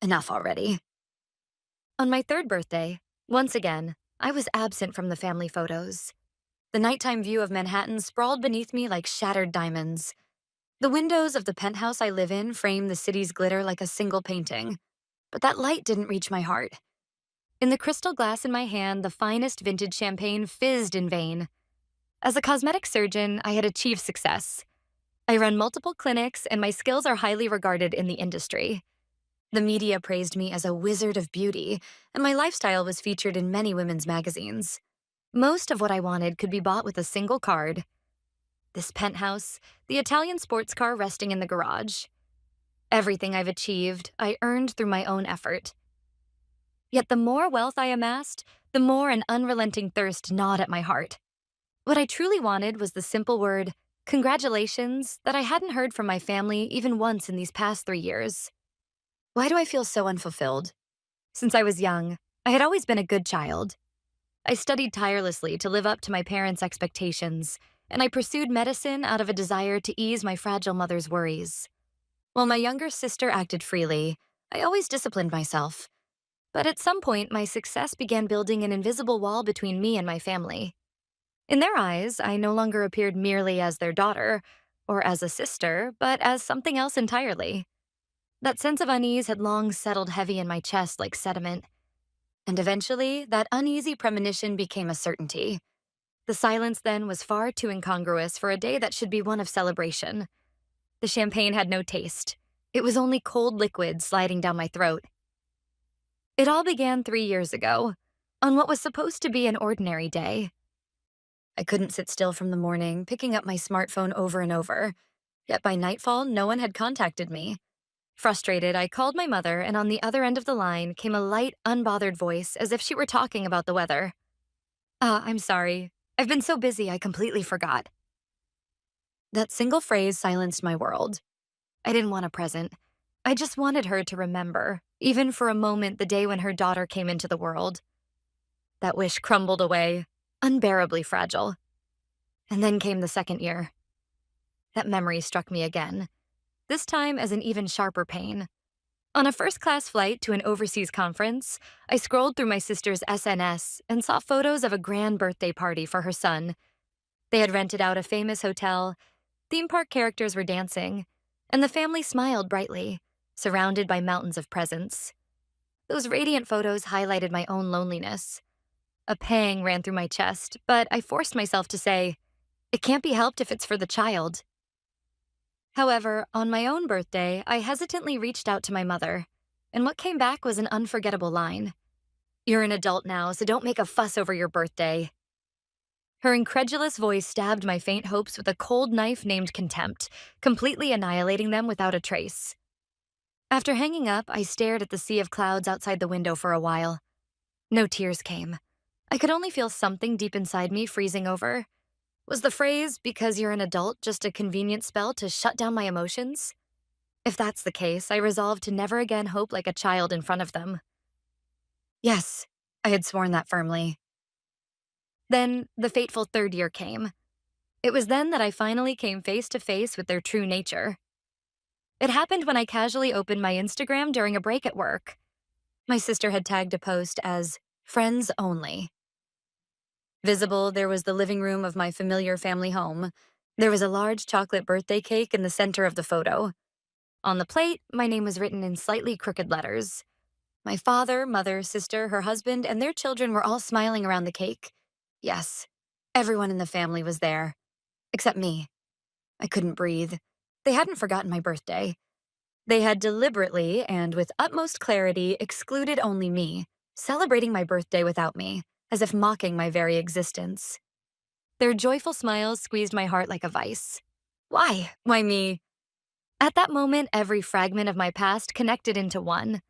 Enough already. On my third birthday, once again, I was absent from the family photos. The nighttime view of Manhattan sprawled beneath me like shattered diamonds. The windows of the penthouse I live in frame the city's glitter like a single painting, but that light didn't reach my heart. In the crystal glass in my hand, the finest vintage champagne fizzed in vain. As a cosmetic surgeon, I had achieved success. I run multiple clinics, and my skills are highly regarded in the industry. The media praised me as a wizard of beauty, and my lifestyle was featured in many women's magazines. Most of what I wanted could be bought with a single card. This penthouse, the Italian sports car resting in the garage. Everything I've achieved, I earned through my own effort. Yet the more wealth I amassed, the more an unrelenting thirst gnawed at my heart. What I truly wanted was the simple word, congratulations, that I hadn't heard from my family even once in these past 3 years. Why do I feel so unfulfilled? Since I was young, I had always been a good child. I studied tirelessly to live up to my parents' expectations, and I pursued medicine out of a desire to ease my fragile mother's worries. While my younger sister acted freely, I always disciplined myself. But at some point, my success began building an invisible wall between me and my family. In their eyes, I no longer appeared merely as their daughter, or as a sister, but as something else entirely. That sense of unease had long settled heavy in my chest like sediment. And eventually, that uneasy premonition became a certainty. The silence then was far too incongruous for a day that should be one of celebration. The champagne had no taste. It was only cold liquid sliding down my throat. It all began 3 years ago, on what was supposed to be an ordinary day. I couldn't sit still from the morning, picking up my smartphone over and over. Yet by nightfall, no one had contacted me. Frustrated, I called my mother, and on the other end of the line came a light, unbothered voice as if she were talking about the weather. I'm sorry. I've been so busy I completely forgot." That single phrase silenced my world. I didn't want a present. I just wanted her to remember, even for a moment, the day when her daughter came into the world. That wish crumbled away, unbearably fragile. And then came the second year. That memory struck me again, this time as an even sharper pain. On a first-class flight to an overseas conference, I scrolled through my sister's SNS and saw photos of a grand birthday party for her son. They had rented out a famous hotel, theme park characters were dancing, and the family smiled brightly, surrounded by mountains of presents. Those radiant photos highlighted my own loneliness. A pang ran through my chest, but I forced myself to say, it can't be helped if it's for the child. However, on my own birthday, I hesitantly reached out to my mother, and what came back was an unforgettable line. "You're an adult now, so don't make a fuss over your birthday." Her incredulous voice stabbed my faint hopes with a cold knife named contempt, completely annihilating them without a trace. After hanging up, I stared at the sea of clouds outside the window for a while. No tears came. I could only feel something deep inside me freezing over. Was the phrase, "because you're an adult," just a convenient spell to shut down my emotions? If that's the case, I resolved to never again hope like a child in front of them. Yes, I had sworn that firmly. Then the fateful third year came. It was then that I finally came face to face with their true nature. It happened when I casually opened my Instagram during a break at work. My sister had tagged a post as "friends only." Visible, there was the living room of my familiar family home. There was a large chocolate birthday cake in the center of the photo. On the plate, my name was written in slightly crooked letters. My father, mother, sister, her husband, and their children were all smiling around the cake. Yes, everyone in the family was there. Except me. I couldn't breathe. They hadn't forgotten my birthday. They had deliberately, and with utmost clarity, excluded only me, celebrating my birthday without me, as if mocking my very existence. Their joyful smiles squeezed my heart like a vice. Why? Why me? At that moment, every fragment of my past connected into one.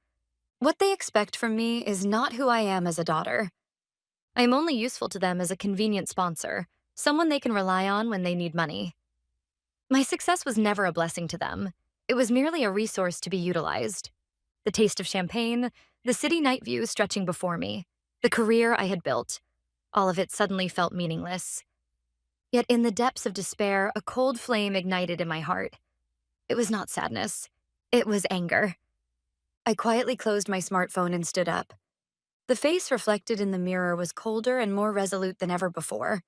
What they expect from me is not who I am as a daughter. I am only useful to them as a convenient sponsor, someone they can rely on when they need money. My success was never a blessing to them. It was merely a resource to be utilized. The taste of champagne, the city night view stretching before me, the career I had built, all of it suddenly felt meaningless. Yet in the depths of despair, a cold flame ignited in my heart. It was not sadness. It was anger. I quietly closed my smartphone and stood up. The face reflected in the mirror was colder and more resolute than ever before.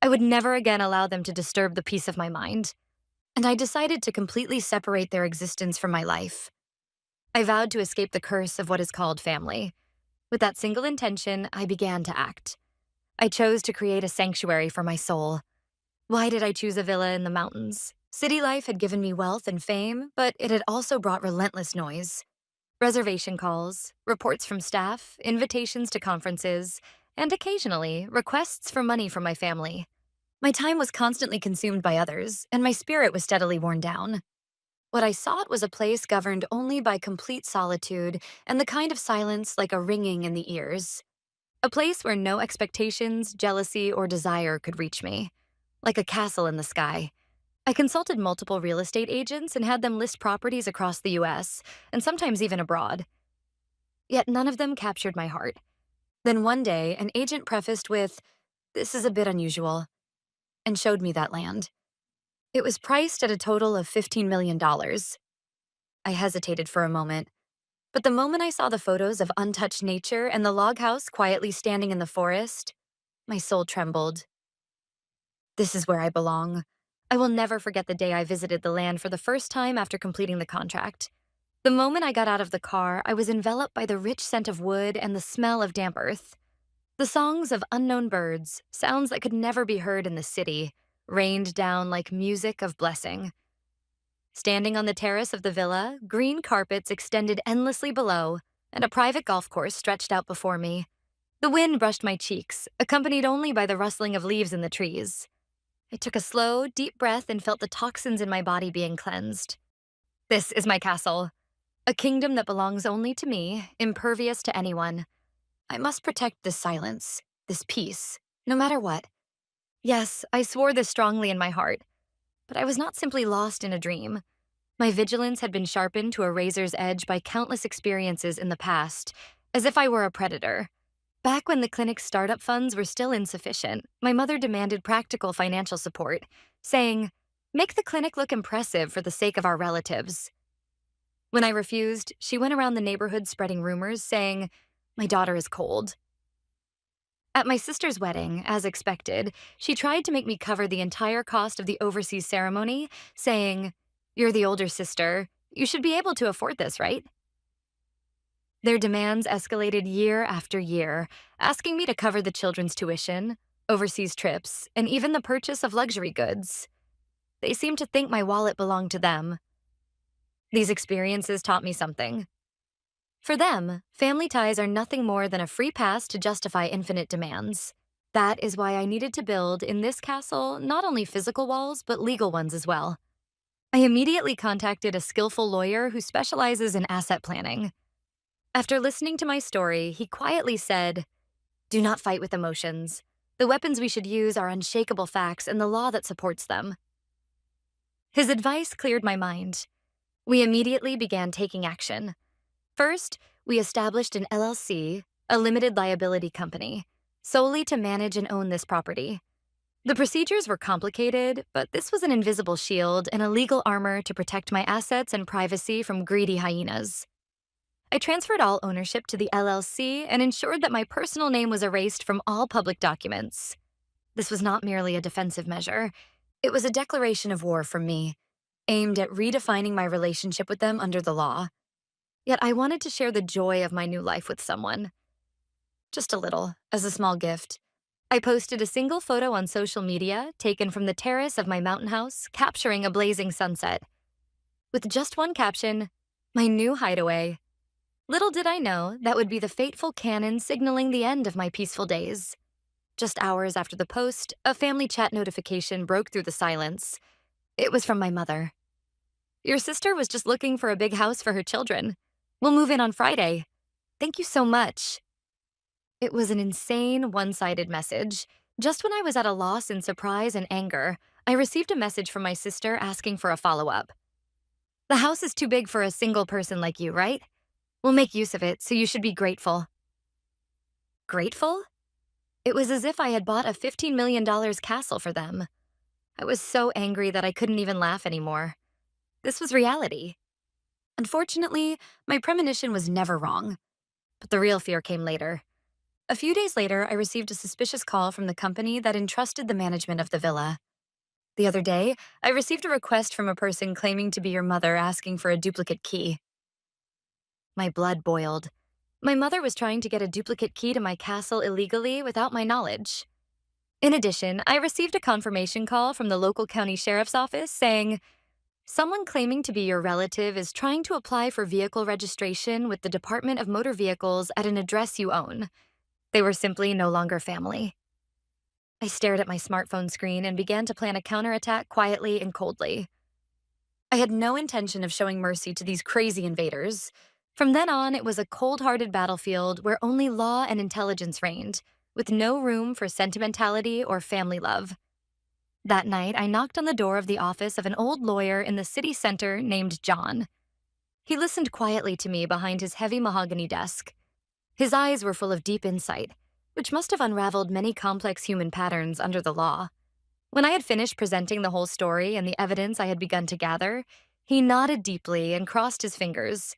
I would never again allow them to disturb the peace of my mind, and I decided to completely separate their existence from my life. I vowed to escape the curse of what is called family. With that single intention, I began to act. I chose to create a sanctuary for my soul. Why did I choose a villa in the mountains? City life had given me wealth and fame, but it had also brought relentless noise. Reservation calls, reports from staff, invitations to conferences, and occasionally, requests for money from my family. My time was constantly consumed by others, and my spirit was steadily worn down. What I sought was a place governed only by complete solitude and the kind of silence like a ringing in the ears. A place where no expectations, jealousy, or desire could reach me. Like a castle in the sky. I consulted multiple real estate agents and had them list properties across the US, and sometimes even abroad. Yet none of them captured my heart. Then one day, an agent prefaced with, "This is a bit unusual," and showed me that land. It was priced at a total of $15 million. I hesitated for a moment, but the moment I saw the photos of untouched nature and the log house quietly standing in the forest, my soul trembled. This is where I belong. I will never forget the day I visited the land for the first time after completing the contract. The moment I got out of the car, I was enveloped by the rich scent of wood and the smell of damp earth. The songs of unknown birds, sounds that could never be heard in the city, rained down like music of blessing. Standing on the terrace of the villa, green carpets extended endlessly below, and a private golf course stretched out before me. The wind brushed my cheeks, accompanied only by the rustling of leaves in the trees. I took a slow, deep breath and felt the toxins in my body being cleansed. This is my castle, a kingdom that belongs only to me, impervious to anyone. I must protect this silence, this peace, no matter what. Yes, I swore this strongly in my heart, but I was not simply lost in a dream. My vigilance had been sharpened to a razor's edge by countless experiences in the past, as if I were a predator. Back when the clinic's startup funds were still insufficient, my mother demanded practical financial support, saying, "Make the clinic look impressive for the sake of our relatives." When I refused, she went around the neighborhood spreading rumors, saying, "My daughter is cold." At my sister's wedding, as expected, she tried to make me cover the entire cost of the overseas ceremony, saying, "You're the older sister. You should be able to afford this, right?" Their demands escalated year after year, asking me to cover the children's tuition, overseas trips, and even the purchase of luxury goods. They seemed to think my wallet belonged to them. These experiences taught me something. For them, family ties are nothing more than a free pass to justify infinite demands. That is why I needed to build, in this castle, not only physical walls, but legal ones as well. I immediately contacted a skillful lawyer who specializes in asset planning. After listening to my story, he quietly said, "Do not fight with emotions. The weapons we should use are unshakable facts and the law that supports them." His advice cleared my mind. We immediately began taking action. First, we established an LLC, a limited liability company, solely to manage and own this property. The procedures were complicated, but this was an invisible shield and a legal armor to protect my assets and privacy from greedy hyenas. I transferred all ownership to the LLC and ensured that my personal name was erased from all public documents. This was not merely a defensive measure. It was a declaration of war from me, aimed at redefining my relationship with them under the law. Yet I wanted to share the joy of my new life with someone. Just a little, as a small gift. I posted a single photo on social media, taken from the terrace of my mountain house, capturing a blazing sunset. With just one caption, "My new hideaway." Little did I know that would be the fateful cannon signaling the end of my peaceful days. Just hours after the post, a family chat notification broke through the silence. It was from my mother. "Your sister was just looking for a big house for her children. We'll move in on Friday. Thank you so much." It was an insane, one-sided message. Just when I was at a loss in surprise and anger, I received a message from my sister asking for a follow-up. "The house is too big for a single person like you, right? We'll make use of it, so you should be grateful." Grateful? It was as if I had bought a $15 million castle for them. I was so angry that I couldn't even laugh anymore. This was reality. Unfortunately, my premonition was never wrong, but the real fear came later. A few days later, I received a suspicious call from the company that entrusted the management of the villa. The other day, I received a request from a person claiming to be your mother asking for a duplicate key. My blood boiled. My mother was trying to get a duplicate key to my castle illegally without my knowledge. In addition, I received a confirmation call from the local county sheriff's office saying, someone claiming to be your relative is trying to apply for vehicle registration with the Department of Motor Vehicles at an address you own. They were simply no longer family. I stared at my smartphone screen and began to plan a counterattack quietly and coldly. I had no intention of showing mercy to these crazy invaders. From then on, it was a cold-hearted battlefield where only law and intelligence reigned, with no room for sentimentality or family love. That night, I knocked on the door of the office of an old lawyer in the city center named John. He listened quietly to me behind his heavy mahogany desk. His eyes were full of deep insight, which must have unraveled many complex human patterns under the law. When I had finished presenting the whole story and the evidence I had begun to gather, he nodded deeply and crossed his fingers.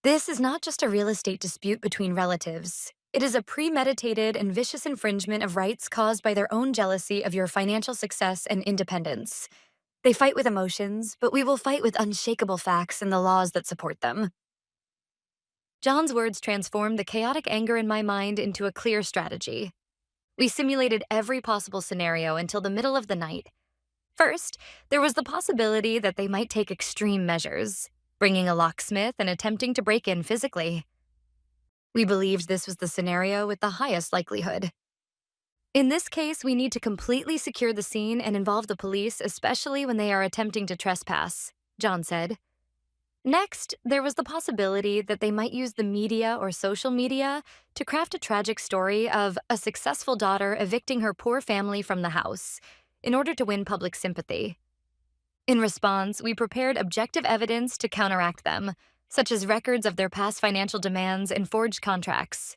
This is not just a real estate dispute between relatives. It is a premeditated and vicious infringement of rights caused by their own jealousy of your financial success and independence. They fight with emotions, but we will fight with unshakable facts and the laws that support them. John's words transformed the chaotic anger in my mind into a clear strategy. We simulated every possible scenario until the middle of the night. First, there was the possibility that they might take extreme measures, bringing a locksmith and attempting to break in physically. We believed this was the scenario with the highest likelihood. In this case, we need to completely secure the scene and involve the police, especially when they are attempting to trespass, John said. Next, there was the possibility that they might use the media or social media to craft a tragic story of a successful daughter evicting her poor family from the house in order to win public sympathy. In response, we prepared objective evidence to counteract them, such as records of their past financial demands and forged contracts.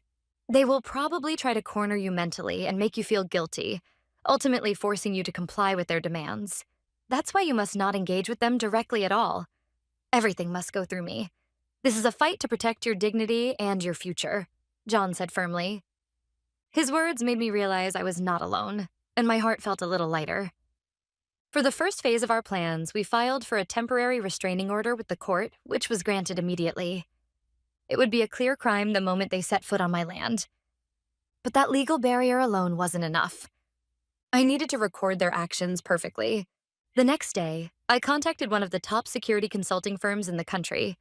They will probably try to corner you mentally and make you feel guilty, ultimately forcing you to comply with their demands. That's why you must not engage with them directly at all. Everything must go through me. This is a fight to protect your dignity and your future, John said firmly. His words made me realize I was not alone, and my heart felt a little lighter. For the first phase of our plans, we filed for a temporary restraining order with the court, which was granted immediately. It would be a clear crime the moment they set foot on my land. But that legal barrier alone wasn't enough. I needed to record their actions perfectly. The next day, I contacted one of the top security consulting firms in the country.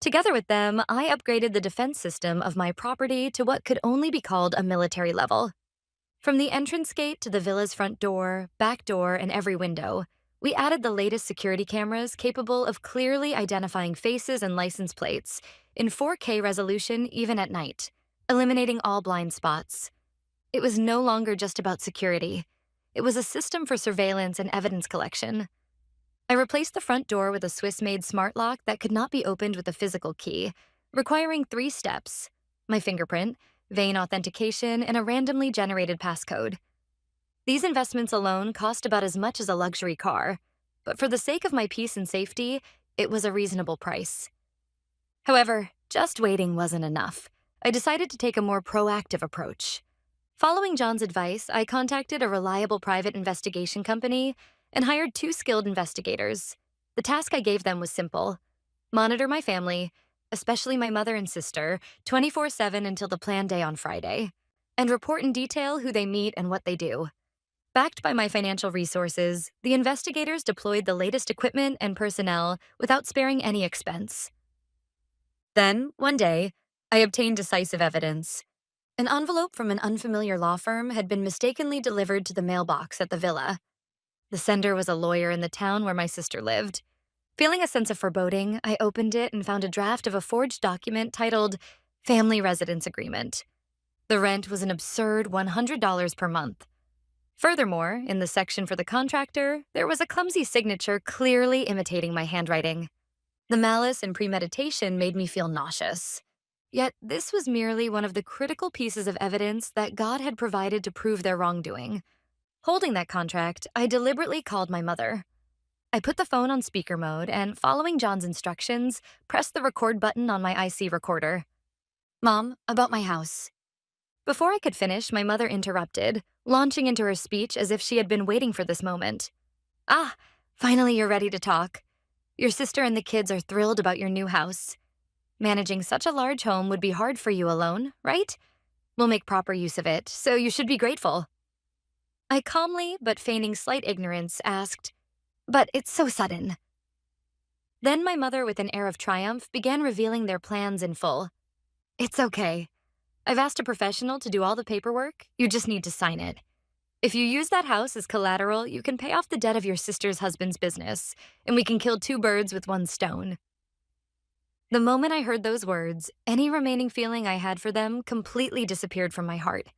Together with them, I upgraded the defense system of my property to what could only be called a military level. From the entrance gate to the villa's front door, back door, and every window, we added the latest security cameras capable of clearly identifying faces and license plates in 4K resolution even at night, eliminating all blind spots. It was no longer just about security. It was a system for surveillance and evidence collection. I replaced the front door with a Swiss-made smart lock that could not be opened with a physical key, requiring 3 steps: my fingerprint, vein authentication, and a randomly generated passcode. These investments alone cost about as much as a luxury car, but for the sake of my peace and safety, it was a reasonable price. However, just waiting wasn't enough. I decided to take a more proactive approach. Following John's advice, I contacted a reliable private investigation company and hired 2 skilled investigators. The task I gave them was simple: monitor my family, especially my mother and sister, 24/7 until the planned day on Friday, and report in detail who they meet and what they do. Backed by my financial resources, the investigators deployed the latest equipment and personnel without sparing any expense. Then, one day, I obtained decisive evidence. An envelope from an unfamiliar law firm had been mistakenly delivered to the mailbox at the villa. The sender was a lawyer in the town where my sister lived. Feeling a sense of foreboding, I opened it and found a draft of a forged document titled Family Residence Agreement. The rent was an absurd $100 per month. Furthermore, in the section for the contractor, there was a clumsy signature clearly imitating my handwriting. The malice and premeditation made me feel nauseous. Yet this was merely one of the critical pieces of evidence that God had provided to prove their wrongdoing. Holding that contract, I deliberately called my mother. I put the phone on speaker mode and, following John's instructions, pressed the record button on my IC recorder. Mom, about my house. Before I could finish, my mother interrupted, launching into her speech as if she had been waiting for this moment. Ah, finally you're ready to talk. Your sister and the kids are thrilled about your new house. Managing such a large home would be hard for you alone, right? We'll make proper use of it, so you should be grateful. I calmly, but feigning slight ignorance, asked, But it's so sudden. Then my mother, with an air of triumph, began revealing their plans in full. It's okay. I've asked a professional to do all the paperwork. You just need to sign it. If you use that house as collateral, you can pay off the debt of your sister's husband's business, and we can kill two birds with one stone. The moment I heard those words, any remaining feeling I had for them completely disappeared from my heart.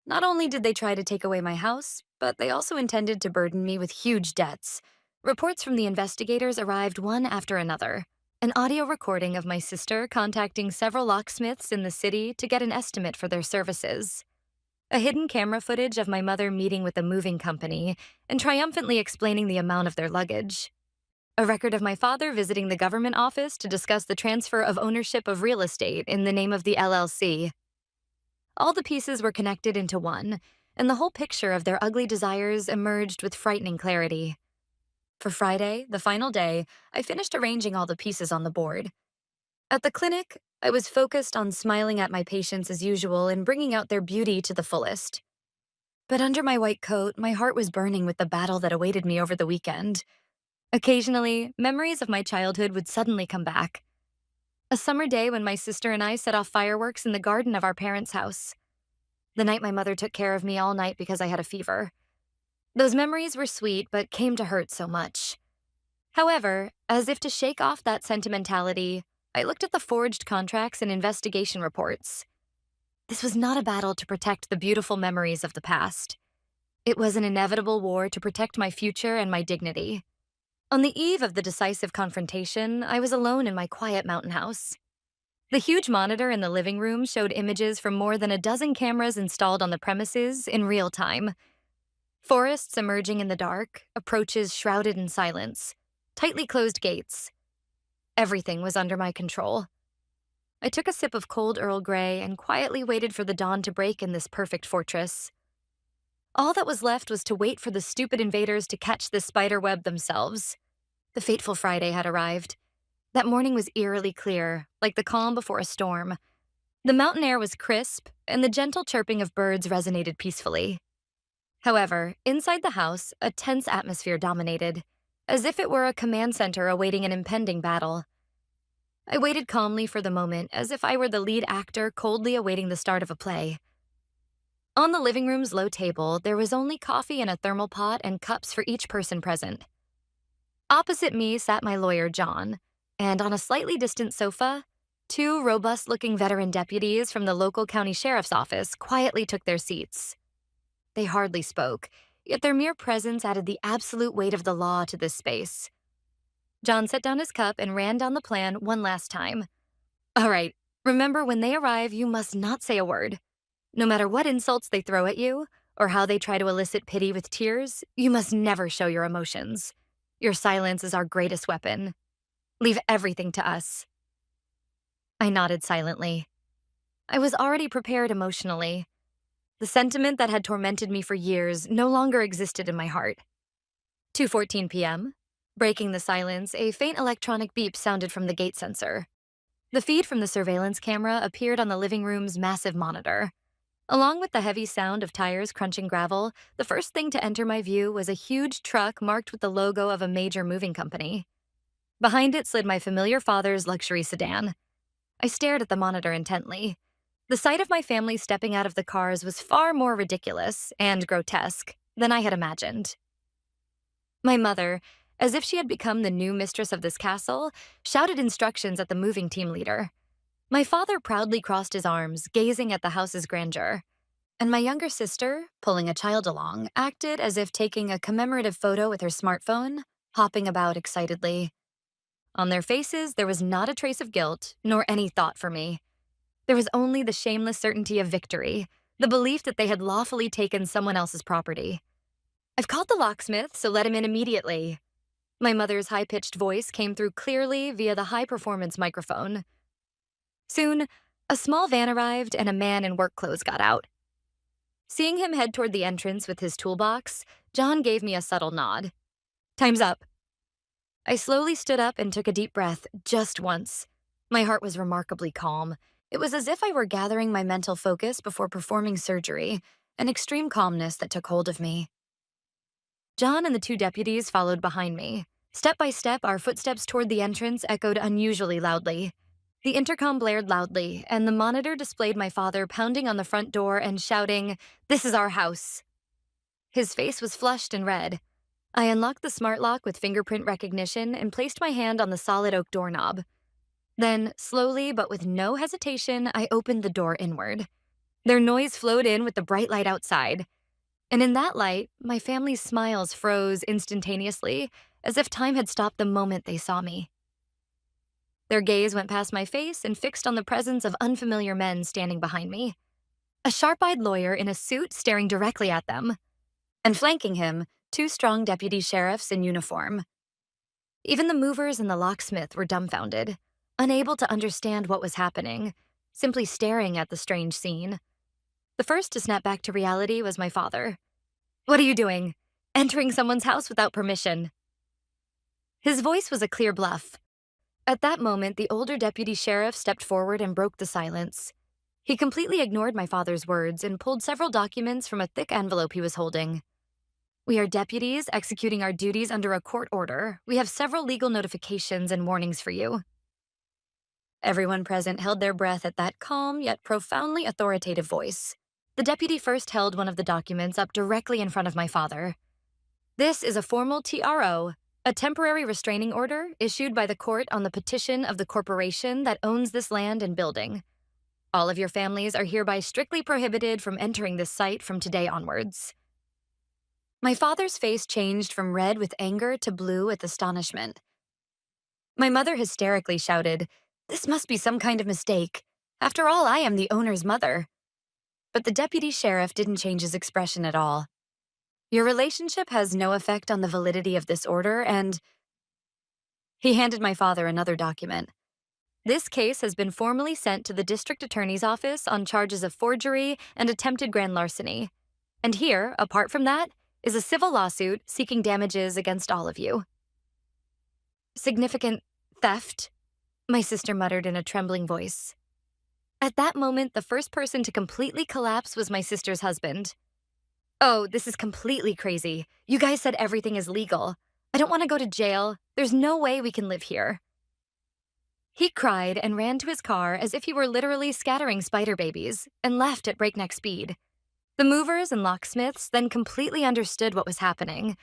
Not only did they try to take away my house, but they also intended to burden me with huge debts. Reports from the investigators arrived one after another. An audio recording of my sister contacting several locksmiths in the city to get an estimate for their services. A hidden camera footage of my mother meeting with a moving company and triumphantly explaining the amount of their luggage. A record of my father visiting the government office to discuss the transfer of ownership of real estate in the name of the LLC. All the pieces were connected into one, and the whole picture of their ugly desires emerged with frightening clarity. For Friday, the final day, I finished arranging all the pieces on the board. At the clinic, I was focused on smiling at my patients as usual and bringing out their beauty to the fullest. But under my white coat, my heart was burning with the battle that awaited me over the weekend. Occasionally, memories of my childhood would suddenly come back. A summer day when my sister and I set off fireworks in the garden of our parents' house. The night my mother took care of me all night because I had a fever. Those memories were sweet, but came to hurt so much. However, as if to shake off that sentimentality, I looked at the forged contracts and investigation reports. This was not a battle to protect the beautiful memories of the past. It was an inevitable war to protect my future and my dignity. On the eve of the decisive confrontation, I was alone in my quiet mountain house. The huge monitor in the living room showed images from more than a dozen cameras installed on the premises in real time. Forests emerging in the dark, approaches shrouded in silence, tightly closed gates. Everything was under my control. I took a sip of cold Earl Grey and quietly waited for the dawn to break in this perfect fortress. All that was left was to wait for the stupid invaders to catch this spider web themselves. The fateful Friday had arrived. That morning was eerily clear, like the calm before a storm. The mountain air was crisp, and the gentle chirping of birds resonated peacefully. However, inside the house, a tense atmosphere dominated, as if it were a command center awaiting an impending battle. I waited calmly for the moment, as if I were the lead actor coldly awaiting the start of a play. On the living room's low table, there was only coffee in a thermal pot and cups for each person present. Opposite me sat my lawyer, John, and on a slightly distant sofa, two robust-looking veteran deputies from the local county sheriff's office quietly took their seats. They hardly spoke, yet their mere presence added the absolute weight of the law to this space. John set down his cup and ran down the plan one last time. All right, remember, when they arrive, you must not say a word. No matter what insults they throw at you, or how they try to elicit pity with tears, you must never show your emotions. Your silence is our greatest weapon. Leave everything to us. I nodded silently. I was already prepared emotionally. The sentiment that had tormented me for years no longer existed in my heart. 2:14 p.m. Breaking the silence, a faint electronic beep sounded from the gate sensor. The feed from the surveillance camera appeared on the living room's massive monitor. Along with the heavy sound of tires crunching gravel, the first thing to enter my view was a huge truck marked with the logo of a major moving company. Behind it slid my familiar father's luxury sedan. I stared at the monitor intently. The sight of my family stepping out of the cars was far more ridiculous and grotesque than I had imagined. My mother, as if she had become the new mistress of this castle, shouted instructions at the moving team leader. My father proudly crossed his arms, gazing at the house's grandeur. And my younger sister, pulling a child along, acted as if taking a commemorative photo with her smartphone, hopping about excitedly. On their faces, there was not a trace of guilt, nor any thought for me. There was only the shameless certainty of victory, the belief that they had lawfully taken someone else's property. I've called the locksmith, so let him in immediately, My mother's high-pitched voice came through clearly via the high-performance microphone. Soon, a small van arrived and a man in work clothes got out. Seeing him head toward the entrance with his toolbox, John gave me a subtle nod. Time's up. I slowly stood up and took a deep breath, just once. My heart was remarkably calm. It was as if I were gathering my mental focus before performing surgery, an extreme calmness that took hold of me. John and the two deputies followed behind me. Step by step, our footsteps toward the entrance echoed unusually loudly. The intercom blared loudly, and the monitor displayed my father pounding on the front door and shouting, "This is our house." His face was flushed and red. I unlocked the smart lock with fingerprint recognition and placed my hand on the solid oak doorknob. Then, slowly but with no hesitation, I opened the door inward. Their noise flowed in with the bright light outside. And in that light, my family's smiles froze instantaneously, as if time had stopped the moment they saw me. Their gaze went past my face and fixed on the presence of unfamiliar men standing behind me. A sharp-eyed lawyer in a suit staring directly at them. And flanking him, two strong deputy sheriffs in uniform. Even the movers and the locksmith were dumbfounded, unable to understand what was happening, simply staring at the strange scene. The first to snap back to reality was my father. "What are you doing? Entering someone's house without permission." His voice was a clear bluff. At that moment, the older deputy sheriff stepped forward and broke the silence. He completely ignored my father's words and pulled several documents from a thick envelope he was holding. "We are deputies executing our duties under a court order. We have several legal notifications and warnings for you." Everyone present held their breath at that calm yet profoundly authoritative voice. The deputy first held one of the documents up directly in front of my father. "This is a formal TRO, a temporary restraining order issued by the court on the petition of the corporation that owns this land and building. All of your families are hereby strictly prohibited from entering this site from today onwards." My father's face changed from red with anger to blue with astonishment. My mother hysterically shouted, "This must be some kind of mistake. After all, I am the owner's mother." But the deputy sheriff didn't change his expression at all. "Your relationship has no effect on the validity of this order, and—" He handed my father another document. "This case has been formally sent to the district attorney's office on charges of forgery and attempted grand larceny. And here, apart from that, is a civil lawsuit seeking damages against all of you." "Significant theft?" my sister muttered in a trembling voice. At that moment, the first person to completely collapse was my sister's husband. "Oh, this is completely crazy. You guys said everything is legal. I don't want to go to jail. There's no way we can live here." He cried and ran to his car as if he were literally scattering spider babies and left at breakneck speed. The movers and locksmiths then completely understood what was happening.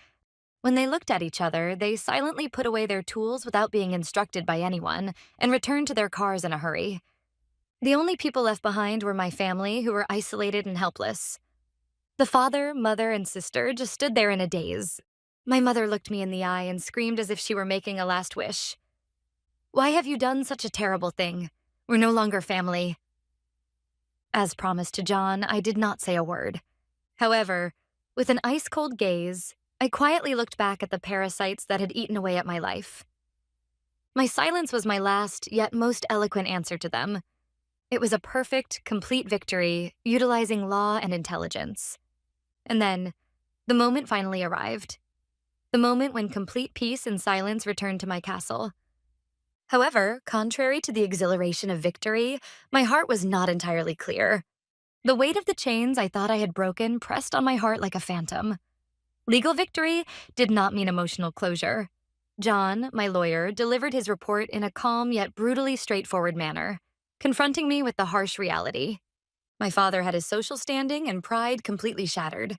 When they looked at each other, they silently put away their tools without being instructed by anyone and returned to their cars in a hurry. The only people left behind were my family, who were isolated and helpless. The father, mother, and sister just stood there in a daze. My mother looked me in the eye and screamed as if she were making a last wish. "Why have you done such a terrible thing? We're no longer family." As promised to John, I did not say a word. However, with an ice-cold gaze, I quietly looked back at the parasites that had eaten away at my life. My silence was my last, yet most eloquent answer to them. It was a perfect, complete victory, utilizing law and intelligence. And then, the moment finally arrived. The moment when complete peace and silence returned to my castle. However, contrary to the exhilaration of victory, my heart was not entirely clear. The weight of the chains I thought I had broken pressed on my heart like a phantom. Legal victory did not mean emotional closure. John, my lawyer, delivered his report in a calm yet brutally straightforward manner, confronting me with the harsh reality. My father had his social standing and pride completely shattered.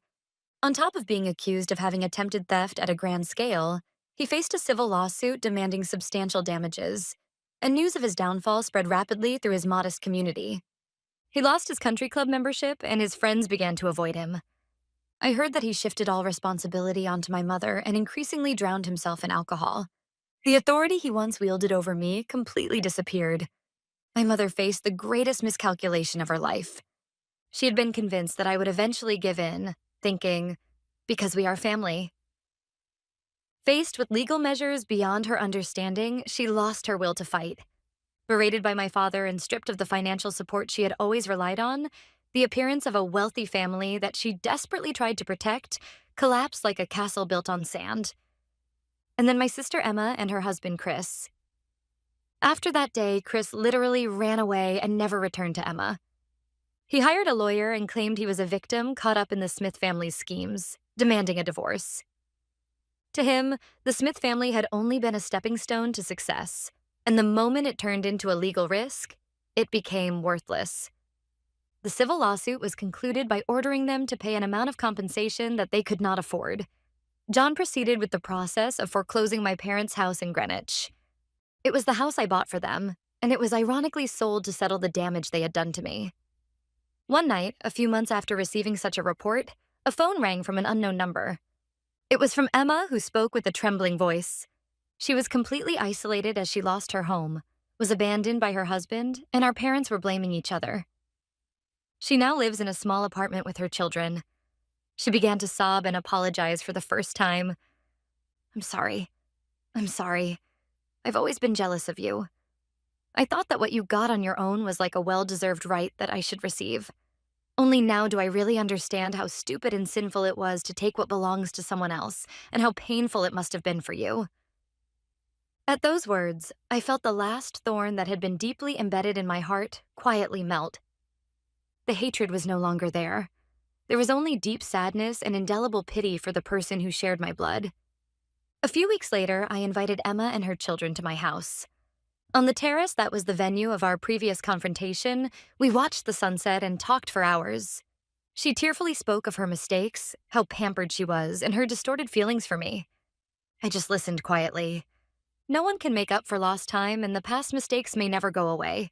On top of being accused of having attempted theft at a grand scale, he faced a civil lawsuit demanding substantial damages, and news of his downfall spread rapidly through his modest community. He lost his country club membership, and his friends began to avoid him. I heard that he shifted all responsibility onto my mother and increasingly drowned himself in alcohol. The authority he once wielded over me completely disappeared. My mother faced the greatest miscalculation of her life. She had been convinced that I would eventually give in, thinking, because we are family. Faced with legal measures beyond her understanding, she lost her will to fight. Berated by my father and stripped of the financial support she had always relied on, the appearance of a wealthy family that she desperately tried to protect collapsed like a castle built on sand. And then my sister Emma and her husband Chris. After that day, Chris literally ran away and never returned to Emma. He hired a lawyer and claimed he was a victim caught up in the Smith family's schemes, demanding a divorce. To him, the Smith family had only been a stepping stone to success, and the moment it turned into a legal risk, it became worthless. The civil lawsuit was concluded by ordering them to pay an amount of compensation that they could not afford. John proceeded with the process of foreclosing my parents' house in Greenwich. It was the house I bought for them, and it was ironically sold to settle the damage they had done to me. One night, a few months after receiving such a report, a phone rang from an unknown number. It was from Emma, who spoke with a trembling voice. She was completely isolated as she lost her home, was abandoned by her husband, and our parents were blaming each other. She now lives in a small apartment with her children. She began to sob and apologize for the first time. I'm sorry. I'm sorry. I've always been jealous of you. I thought that what you got on your own was like a well-deserved right that I should receive. Only now do I really understand how stupid and sinful it was to take what belongs to someone else, and how painful it must have been for you. At those words, I felt the last thorn that had been deeply embedded in my heart quietly melt. The hatred was no longer there. There was only deep sadness and indelible pity for the person who shared my blood. A few weeks later, I invited Emma and her children to my house. On the terrace that was the venue of our previous confrontation, we watched the sunset and talked for hours. She tearfully spoke of her mistakes, how pampered she was, and her distorted feelings for me. I just listened quietly. No one can make up for lost time, and the past mistakes may never go away.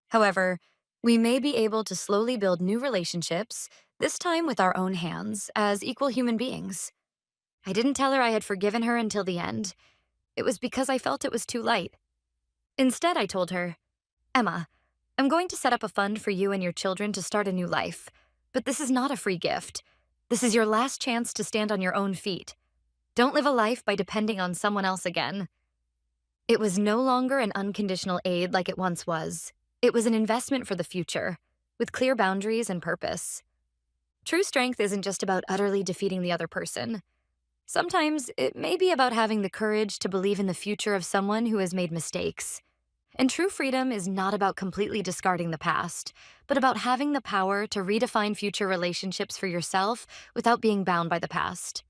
However, we may be able to slowly build new relationships, this time with our own hands, as equal human beings. I didn't tell her I had forgiven her until the end. It was because I felt it was too late. Instead, I told her, Emma, I'm going to set up a fund for you and your children to start a new life. But this is not a free gift. This is your last chance to stand on your own feet. Don't live a life by depending on someone else again. It was no longer an unconditional aid like it once was. It was an investment for the future, with clear boundaries and purpose. True strength isn't just about utterly defeating the other person. Sometimes it may be about having the courage to believe in the future of someone who has made mistakes. And true freedom is not about completely discarding the past, but about having the power to redefine future relationships for yourself without being bound by the past.